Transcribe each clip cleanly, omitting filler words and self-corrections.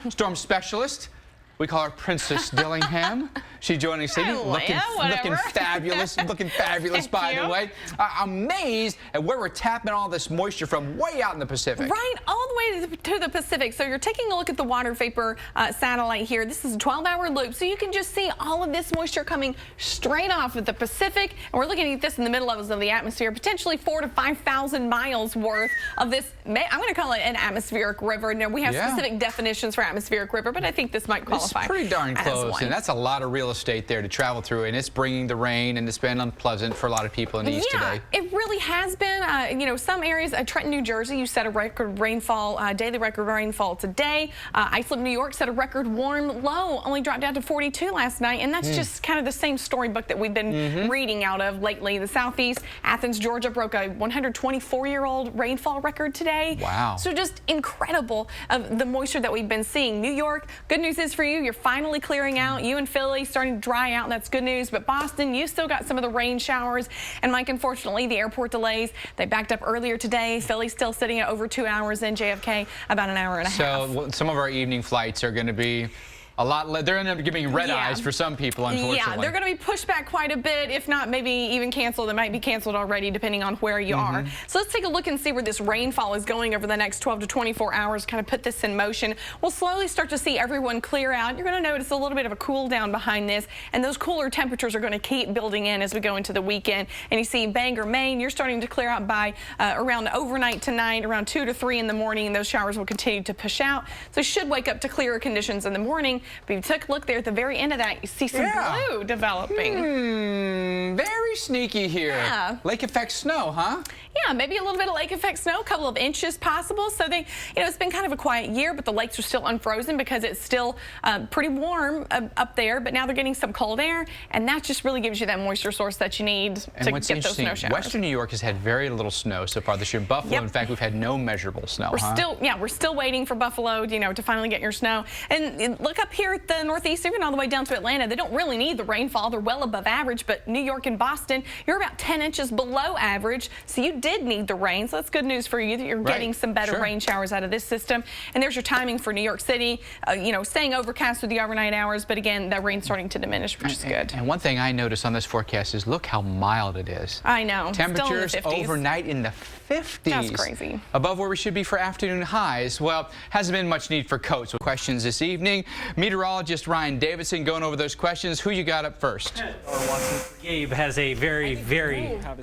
Storm specialist. We call her Princess Dillingham. She's joining us, looking fabulous, by the way. Amazed at where we're tapping all this moisture from way out in the Pacific. Right, all the way to the Pacific. So you're taking a look at the water vapor satellite here. This is a 12-hour loop, so you can just see all of this moisture coming straight off of the Pacific. And we're looking at this in the mid levels of the atmosphere, potentially 4,000 to 5,000 miles worth of this. I'm going to call it an atmospheric river. Now, we have specific definitions for atmospheric river, but I think this might qualify. It's pretty darn close, and that's a lot of real estate there to travel through, and it's bringing the rain, and it's been unpleasant for a lot of people in the east today. It really has been. You know, some areas, Trenton, New Jersey, you set a record rainfall, daily record rainfall today. Islip, New York set a record warm low, only dropped down to 42 last night, and that's just kind of the same storybook that we've been reading out of lately. The southeast, Athens, Georgia broke a 124-year-old rainfall record today. Wow. So just incredible of the moisture that we've been seeing. New York, good news is for you, you're finally clearing out. You and Philly starting to dry out, and that's good news. But Boston, you still got some of the rain showers. And Mike, unfortunately, the airport delays, they backed up earlier today. Philly's still sitting at over 2 hours in, JFK about an hour and a half. So some of our evening flights are going to be a lot. They're going to end up giving red eyes for some people, unfortunately. Yeah, they're going to be pushed back quite a bit, if not maybe even canceled. They might be canceled already, depending on where you are. So let's take a look and see where this rainfall is going over the next 12 to 24 hours, kind of put this in motion. We'll slowly start to see everyone clear out. You're going to notice a little bit of a cool down behind this, and those cooler temperatures are going to keep building in as we go into the weekend. And you see Bangor, Maine, you're starting to clear out by around overnight tonight, around 2 to 3 in the morning, and those showers will continue to push out. So you should wake up to clearer conditions in the morning. But you took a look there at the very end of that, you see some blue developing. Very sneaky here. Yeah. Lake effect snow, huh? Yeah, maybe a little bit of lake effect snow, a couple of inches possible. So they, it's been kind of a quiet year, but the lakes are still unfrozen because it's still pretty warm up there. But now they're getting some cold air, and that just really gives you that moisture source that you need to get those snow showers. Western New York has had very little snow so far this year. Buffalo, in fact, we've had no measurable snow. We're still waiting for Buffalo, to finally get your snow. And look up here at the Northeast, even all the way down to Atlanta. They don't really need the rainfall. They're well above average, but New York and Boston, you're about 10 inches below average, so you did need the rain. So that's good news for you that you're getting some better rain showers out of this system. And there's your timing for New York City, staying overcast with the overnight hours, but again, that rain's starting to diminish, which is good. And one thing I noticed on this forecast is look how mild it is. I know. Temperatures overnight in the 50s. That's crazy. Above where we should be for afternoon highs. Well, hasn't been much need for coats. Questions this evening. Meteorologist Ryan Davidson going over those questions. Who you got up first? Gabe has a very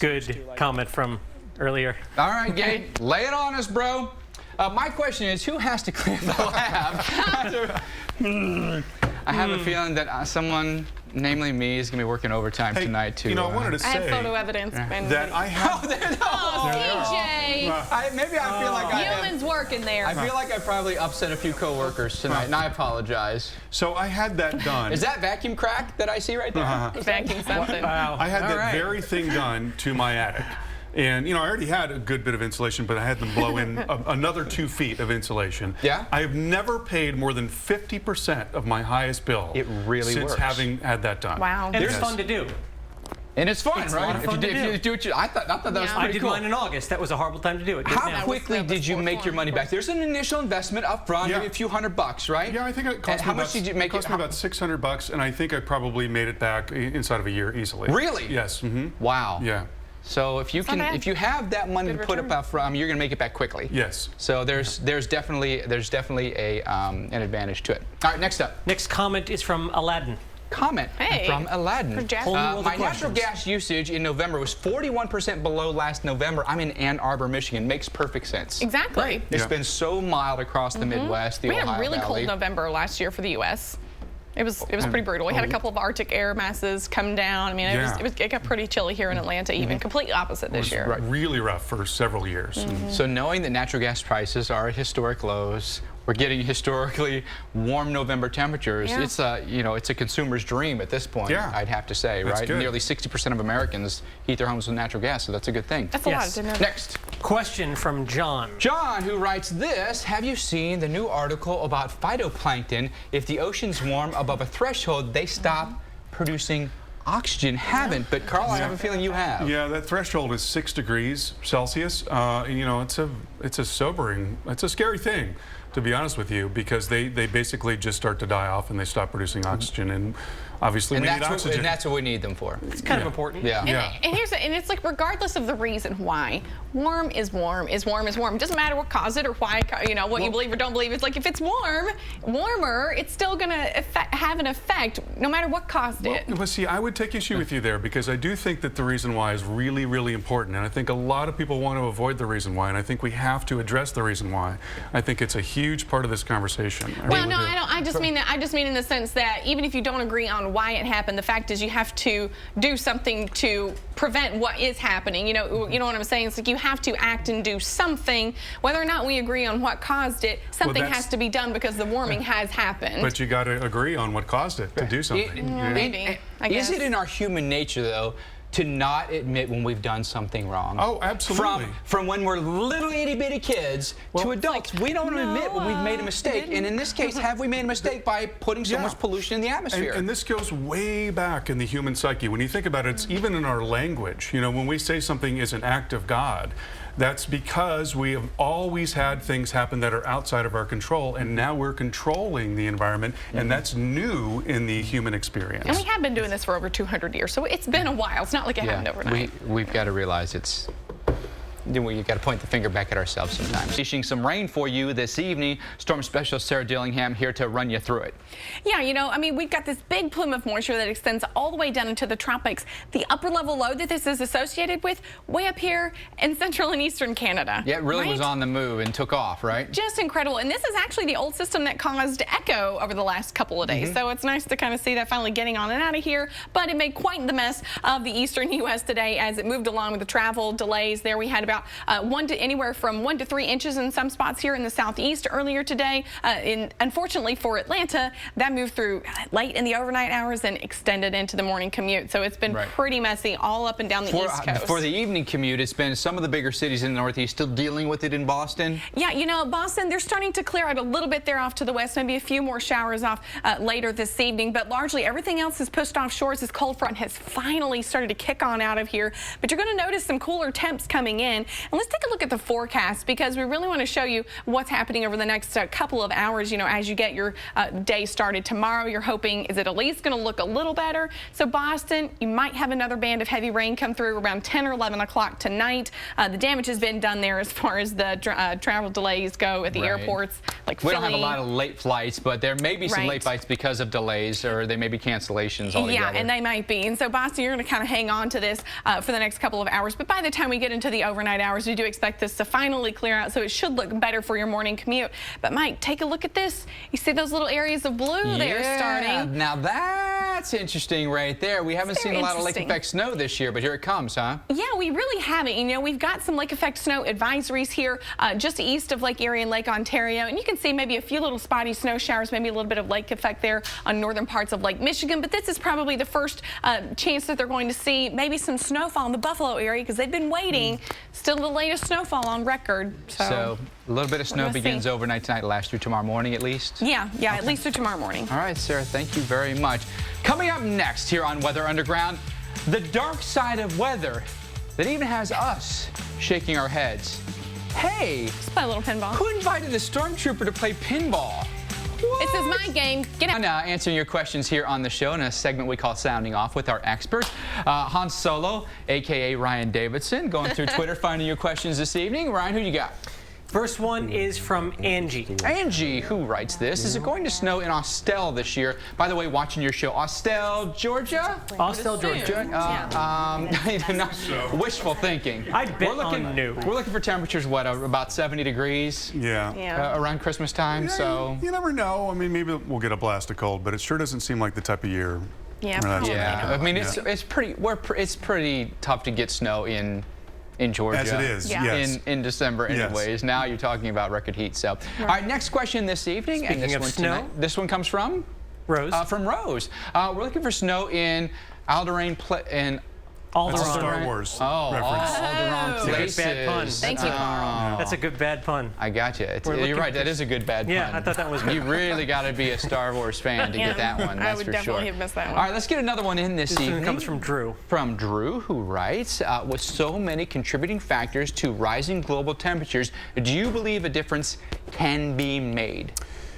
good comment from earlier. All right, Gabe, lay it on us, bro. My question is, who has to clean the lab? I have a feeling that someone, namely me, is going to be working overtime tonight, too. I wanted to say I have photo evidence. That I have... CJ! Maybe I feel like Humans working there. I feel like I probably upset a few coworkers tonight, and I apologize. So I had that done. Is that vacuum crack that I see right there? Vacuum something. Wow. I had that very thing done to my attic. And, I already had a good bit of insulation, but I had them blow in another 2 feet of insulation. Yeah? I have never paid more than 50% of my highest bill. It really since works. having had that done. Wow. And it's fun to do. And it's fun, right? If you do it, I thought that was pretty cool. I did mine in August. That was a horrible time to do it. How quickly did you make your money back? There's an initial investment up front, maybe a few $100, right? Yeah, I think it cost me how much did you make? It cost me about $600, and I think I probably made it back inside of a year easily. Really? Yes. Wow. Yeah. So if you have that money to put up front, you're going to make it back quickly. Yes. So there's definitely an advantage to it. All right, next up. Next comment is from Aladdin. Comment from Aladdin. My natural gas usage in November was 41% below last November. I'm in Ann Arbor, Michigan. Makes perfect sense. Exactly. It's been so mild across the Midwest, the Ohio Valley. We had a really cold November last year for the U.S. It was pretty brutal. We had a couple of Arctic air masses come down. I mean, it got pretty chilly here in Atlanta, even completely opposite this year. Really rough for several years. So knowing that natural gas prices are at historic lows, we're getting historically warm November temperatures. It's a consumer's dream at this point. I'd have to say, right? Good. Nearly 60% of Americans heat their homes with natural gas, so that's a good thing. That's a lot. Didn't know. Next question from John. John, who writes this: have you seen the new article about phytoplankton? If the ocean's warm above a threshold, they stop producing oxygen. Haven't, but Carl, I have a feeling you have. Yeah, that threshold is 6 degrees Celsius. It's a sobering, it's a scary thing. to be honest with you, because they basically just start to die off and they stop producing oxygen, and obviously we need oxygen. And that's what we need them for. It's kind of important. And it's like regardless of the reason why, warm is warm is warm is warm. It doesn't matter what caused it or why, what you believe or don't believe. It's like if it's warmer, it's still going to have an effect no matter what caused it. Well, see, I would take issue with you there, because I do think that the reason why is really, really important, and I think a lot of people want to avoid the reason why, and I think we have to address the reason why. I think it's a huge part of this conversation. Well, no, I don't. I just mean that. I just mean in the sense that even if you don't agree on why it happened, the fact is you have to do something to prevent what is happening. You know what I'm saying? It's like you have to act and do something, whether or not we agree on what caused it. Something has to be done because the warming has happened. But you got to agree on what caused it to do something. Maybe. I guess. Is it in our human nature, though, to not admit when we've done something wrong? Oh, absolutely. From when we're little itty-bitty kids to adults, we don't admit when we've made a mistake. And in this case, have we made a mistake by putting so much pollution in the atmosphere? And this goes way back in the human psyche. When you think about it, it's even in our language. When we say something is an act of God, that's because we have always had things happen that are outside of our control, and now we're controlling the environment, and that's new in the human experience. And we have been doing this for over 200 years, so it's been a while. It's not like it happened overnight. We've got to realize it's... You've got to point the finger back at ourselves sometimes. Unleashing some rain for you this evening. Storm Specialist Sarah Dillingham here to run you through it. Yeah, we've got this big plume of moisture that extends all the way down into the tropics. The upper level low that this is associated with, way up here in central and eastern Canada. Yeah, it really was on the move and took off, right? Just incredible. And this is actually the old system that caused echo over the last couple of days. So it's nice to kind of see that finally getting on and out of here. But it made quite the mess of the eastern U.S. today as it moved along with the travel delays there. We had about anywhere from 1 to 3 inches in some spots here in the southeast earlier today. Unfortunately for Atlanta, that moved through late in the overnight hours and extended into the morning commute. So it's been pretty messy all up and down the East Coast. For the evening commute, it's been some of the bigger cities in the Northeast still dealing with it in Boston. Yeah, Boston, they're starting to clear out a little bit there off to the west, maybe a few more showers off later this evening, but largely everything else is pushed offshore as this cold front has finally started to kick on out of here. But you're going to notice some cooler temps coming in. And let's take a look at the forecast because we really want to show you what's happening over the next couple of hours, as you get your day started tomorrow. You're hoping, is it at least going to look a little better? So Boston, you might have another band of heavy rain come through around 10 or 11 o'clock tonight. The damage has been done there as far as the travel delays go at the airports. Like we Philly. don't have a lot of late flights, but there may be some late flights because of delays, or they may be cancellations altogether. Yeah, and they might be. And so Boston, you're going to kind of hang on to this for the next couple of hours. But by the time we get into the overnight hours, we do expect this to finally clear out, so it should look better for your morning commute. But Mike, take a look at this. You see those little areas of blue there starting? Now that's interesting right there. We haven't seen a lot of lake effect snow this year, but here it comes, huh? Yeah, we really haven't. We've got some lake effect snow advisories here just east of Lake Erie and Lake Ontario, and you can see maybe a few little spotty snow showers, maybe a little bit of lake effect there on northern parts of Lake Michigan, but this is probably the first chance that they're going to see maybe some snowfall in the Buffalo area because they've been waiting. Still the latest snowfall on record. So a little bit of snow begins overnight tonight, lasts through tomorrow morning at least? Yeah, at least through tomorrow morning. All right, Sarah, thank you very much. Coming up next here on Weather Underground, the dark side of weather that even has us shaking our heads. Hey, let's play a little pinball. Who invited a stormtrooper to play pinball? What? This is my game. Get out. Now answering your questions here on the show in a segment we call Sounding Off with our experts. Han Solo, a.k.a. Ryan Davidson, going through Twitter, finding your questions this evening. Ryan, who you got? First one is from Angie. Angie, who writes this, is it going to snow in Austell this year? By the way, watching your show, Austell, Georgia? Austell, Georgia. Wishful thinking. I bet on new. We're looking for temperatures, what, about 70 degrees? Yeah. Around Christmas time, so. You never know. I mean, maybe we'll get a blast of cold, but it sure doesn't seem like the type of year. Yeah. I mean, it's pretty tough to get snow in Georgia. As it is, yes. In December anyways. Yes. Now you're talking about record heat. So, all right, next question this evening. Speaking and this of one snow. Tonight, this one comes from? Rose. From Rose. We're looking for snow in Alderaan All the That's a wrong. Star Wars Oh, reference. all the wrong It's a good places. bad pun. Thank you, Carl. That's a good bad pun. I got you. We're You're looking right. That for- is a good bad pun. Yeah, I thought that was good. You really got to be a Star Wars fan to get that one. That's I would for definitely sure. have missed that one. All right, let's get another one in this This evening. one comes from Drew. From Drew, who writes, with so many contributing factors to rising global temperatures, do you believe a difference can be made?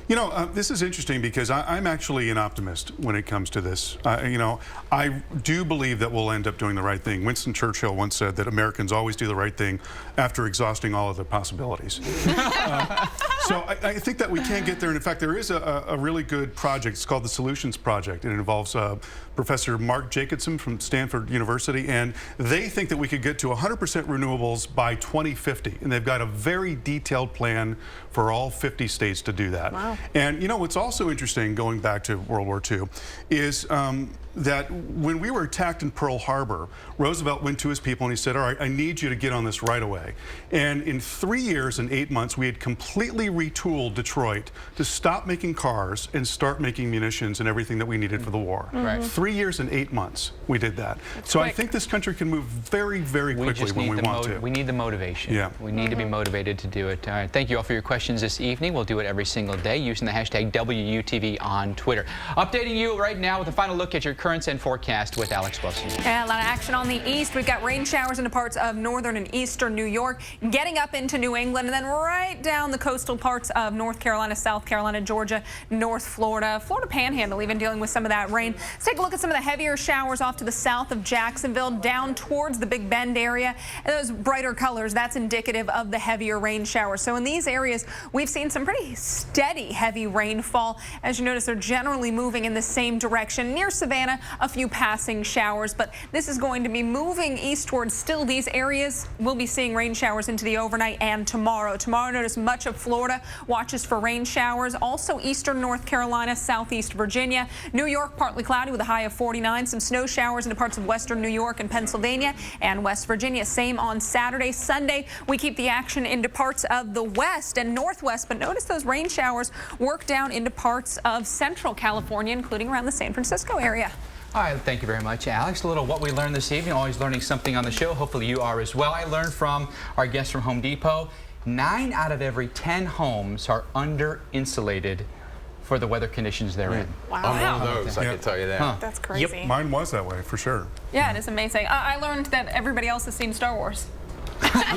You know, this is interesting because I'm actually an optimist when it comes to this. You know, I do believe that we'll end up doing the right thing. Winston Churchill once said that Americans always do the right thing after exhausting all of the possibilities. So I think that we can get there. And in fact, there is a really good project. It's called the Solutions Project. And it involves Professor Mark Jacobson from Stanford University. And they think that we could get to 100% renewables by 2050. And they've got a very detailed plan for all 50 states to do that. Wow. And you know what's also interesting, going back to World War II, is that when we were attacked in Pearl Harbor, Roosevelt went to his people and he said, all right, I need you to get on this right away. And in 3 years and 8 months, we had completely retooled Detroit to stop making cars and start making munitions and everything that we needed for the war. Right. 3 years and 8 months we did that. So I quick. think this country can move very, very We quickly just when need we the want to. We need the motivation. Yeah. We need to be motivated to do it. All right. Thank you all for your questions this evening. We'll do it every single day using the hashtag WUTV on Twitter. Updating you right now with a final look at your currents and forecast with Alex Wilson. Yeah, a lot of action on the east. We've got rain showers into parts of northern and eastern New York, getting up into New England, and then right down the coastal parts of North Carolina, South Carolina, Georgia, North Florida, Florida Panhandle, even dealing with some of that rain. Let's take a look at some of the heavier showers off to the south of Jacksonville, down towards the Big Bend area. And those brighter colors, that's indicative of the heavier rain showers. So in these areas, we've seen some pretty steady heavy rainfall. As you notice, they're generally moving in the same direction. Near Savannah, a few passing showers, but this is going to be moving eastward. Still, these areas will be seeing rain showers into the overnight and tomorrow. Tomorrow, notice much of Florida watches for rain showers. Also, eastern North Carolina, southeast Virginia. New York, partly cloudy with a high of 49. Some snow showers into parts of western New York and Pennsylvania and West Virginia. Same on Saturday. Sunday, we keep the action into parts of the west and northwest, but notice those rain showers work down into parts of central California, including around the San Francisco area. All right, thank you very much, Alex. A little what we learned this evening, always learning something on the show. Hopefully you are as well. I learned from our guest from Home Depot, 9 out of every 10 homes are under-insulated for the weather conditions they're in. Wow. I'm one of those, I can tell you that. Huh. That's crazy. Mine was that way, for sure. Yeah, it is amazing. I learned that everybody else has seen Star Wars. I'm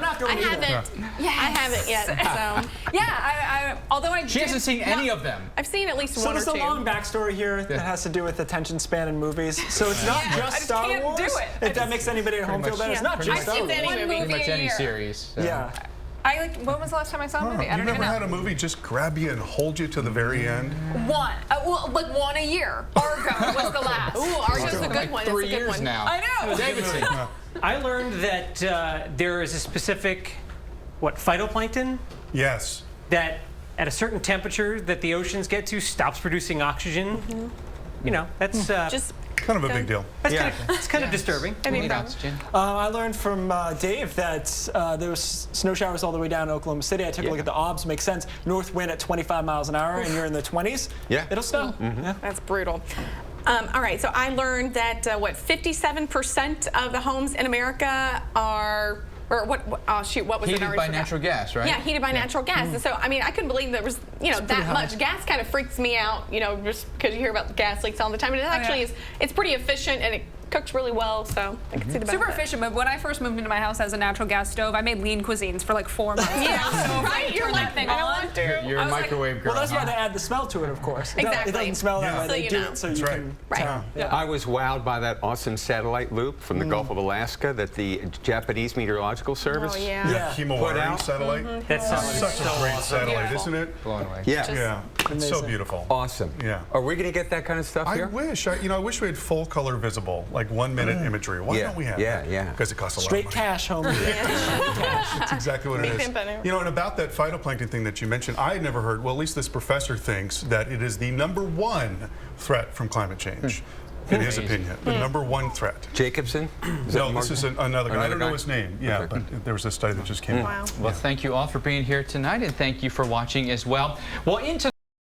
not going I to either. haven't. I haven't yet. So Yeah, although I She hasn't seen any of them. I've seen at least So one or there's a two. long backstory here that has to do with attention span in movies. So it's not Yeah, I just just Star can't Wars. do it. I If that just- makes anybody at home feel better, it's not Pretty just I've Star seen Wars. any One movie. movie. Pretty much any year. series. So. Yeah. when was the last time I saw a movie? I You don't never even know. had a movie just grab you and hold you to the very end? One. Well, like one a year. Argo was the last. Ooh, Argo's a good one. That's a 3 good years one. now. I know. Davidson. I learned that there is a specific, phytoplankton Yes. that at a certain temperature that the oceans get to stops producing oxygen. You know, that's Just Kind of a big deal. it's kind of disturbing. I We mean, need problem. oxygen. I learned from Dave that there was snow showers all the way down to Oklahoma City. I took a look at the OBS. Makes sense. North wind at 25 miles an hour, and you're in the 20s. Yeah. It'll snow. Yeah. That's brutal. All right, so I learned that 57% of the homes in America are, or what was it? I Heated already by forgot. natural gas, right? Yeah, heated by natural gas. And so, I mean, I couldn't believe there was, that much. Gas kind of freaks me out, just because you hear about gas leaks all the time. And it actually is, it's pretty efficient and it cooks really well, so I can see the benefit. Super efficient, but when I first moved into my house as a natural gas stove, I made lean cuisines for like 4 months. Yeah, So if I right? You're turn like, that thing I don't on. want to. You're I a was like, microwave girl. Well, that's why huh? they add the smell to it, of course. It Exactly. doesn't smell that way. So They you do know. it so That's you right. can Right. tell. Yeah. I was wowed by that awesome satellite loop from the Gulf of Alaska that the Japanese Meteorological Service. Oh, yeah. Yeah. Himawari out. satellite. That sounds Such a great satellite, isn't it? Blown away. Yeah. Yeah. It's so Amazing. beautiful. Awesome. Yeah. Are we going to get that kind of stuff I here? wish. I wish we had full color visible, like 1 minute imagery. Why Yeah, don't we have yeah, that? yeah. Because it costs a lot Straight of money. cash, homie. That's exactly what it Big is. pimpin'. And about that phytoplankton thing that you mentioned, I had never heard, well, at least this professor thinks that it is the #1 threat from climate change. In his opinion, the #1 threat. Jacobson? Is that No, Mark- this is another guy. I Another don't know guy? his name. Yeah, Okay. but there was a study that just came out. Wow. Well, thank you all for being here tonight, and thank you for watching as well. Well, in tonight.